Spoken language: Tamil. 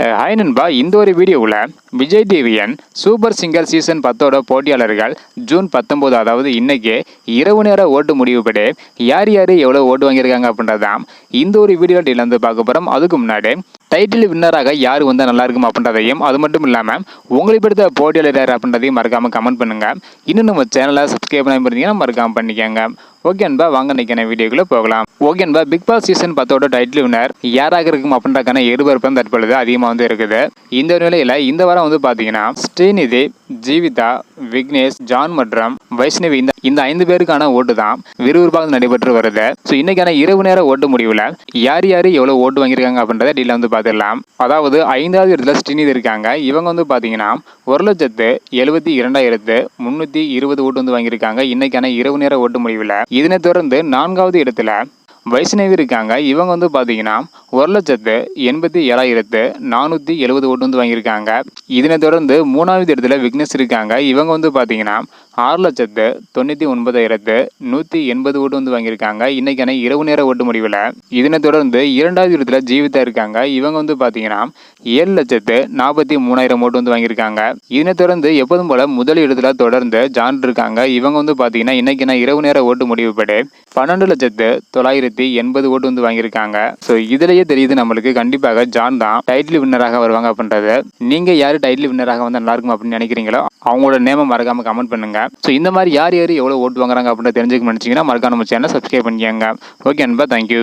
ஹாய் நண்பா, இந்த ஒரு வீடியோவில் விஜய் டிவியின் சூப்பர் சிங்கர் சீசன் 10 போட்டியாளர்கள் ஜூன் 19 அதாவது இன்னைக்கு இரவு நேர ஓட்டு முடிவுபடி யார் யார் எவ்வளோ ஓட்டு வாங்கியிருக்காங்க அப்படின்றதான் இந்த ஒரு வீடியோ டீல் பார்க்க போகிறோம். அதுக்கு முன்னாடி டைட்டில் வின்னராக யார் வந்தால் நல்லா இருக்கும் அப்படின்றதையும், அது மட்டும் இல்லாமல் உங்களுக்கு பிடித்த போட்டியாளர் யார் அப்படின்றதையும் மறக்காமல் கமெண்ட் பண்ணுங்கள். இன்னும் நம்ம சேனலை சப்ஸ்கிரைப் பண்ணி இருந்தீங்கன்னா மறக்காமல் பண்ணிக்கோங்க. ஓகே அன்பா, வாங்க நிற்கிற வீடியோக்குள்ளே போகலாம். ஓகே அன்பா, Bigg Boss season 10 title winner யாராக இருக்கும் அப்படின்றக்கான எதிர்பார்ப்பும் தற்பொழுது அதிகமாக இருக்குது. இந்த நிலையில் இந்த வாரம் பார்த்தீங்கன்னா ஸ்ரீநிதி, ஜீவிதா, விக்னேஷ், ஜான் மற்றும் வைஷ்ணவி இந்த 5 பேருக்கான ஓட்டு தான் விறுவிறுப்பாக நடைபெற்று வருது. ஸோ இன்னைக்கான இரவு நேர ஓட்டு முடிவில் யார் யார் எவ்வளோ ஓட்டு வாங்கியிருக்காங்க அப்படின்றத டீல பார்த்துடலாம். அதாவது 5வது இடத்துல ஸ்ரீநிதி இருக்காங்க. இவங்க பார்த்தீங்கன்னா 1,72,320 ஓட்டு வாங்கியிருக்காங்க இன்னைக்கான இரவு நேர ஓட்டு முடிவில். இதனை தொடர்ந்து 4வது இடத்துல வைஷ்ணவி இருக்காங்க. இவங்க பார்த்தீங்கன்னா 1,87,470 ஓட்டு வாங்கியிருக்காங்க. இதனை தொடர்ந்து 3வது இடத்துல விக்னேஷ் இருக்காங்க. இவங்க பார்த்தீங்கன்னா 6,99,180 ஓட்டு வாங்கியிருக்காங்க இன்னைக்கான இரவு நேர ஓட்டு முடிவில். இதனை தொடர்ந்து 2வது இடத்துல ஜீவிதா இருக்காங்க. இவங்க பார்த்தீங்கன்னா 7,43,000 ஓட்டு வாங்கியிருக்காங்க. இதனை தொடர்ந்து எப்போதும் போல முதல் இடத்துல தொடர்ந்து ஜான் இருக்காங்க. இவங்க பார்த்தீங்கன்னா இன்னைக்கான இரவு நேர ஓட்டு முடிவுப்படி 12,980 ஓட்டு வாங்கியிருக்காங்க. ஸோ இதுலயே தெரியுது நம்மளுக்கு கண்டிப்பாக ஜான் தான் டைட்டில் வின்னராக வருவாங்க அப்படின்றது. நீங்க யாரு டைட்டில் வின்னராக வந்து நல்லா இருக்கும் அப்படின்னு நினைக்கிறீங்களோ அவங்களோட நேமை மறக்காம கமெண்ட் பண்ணுங்க. ஸோ இந்த மாதிரி யார் யார் எவ்வளோ ஓட்டு வாங்குறாங்க அப்படின்னு தெரிஞ்சுக்க நினைச்சீங்கன்னா மறக்காம நம்ம சேனலை சப்ஸ்கிரைப் பண்ணிக்கோங்க. ஓகே அன்பா, தேங்க்யூ.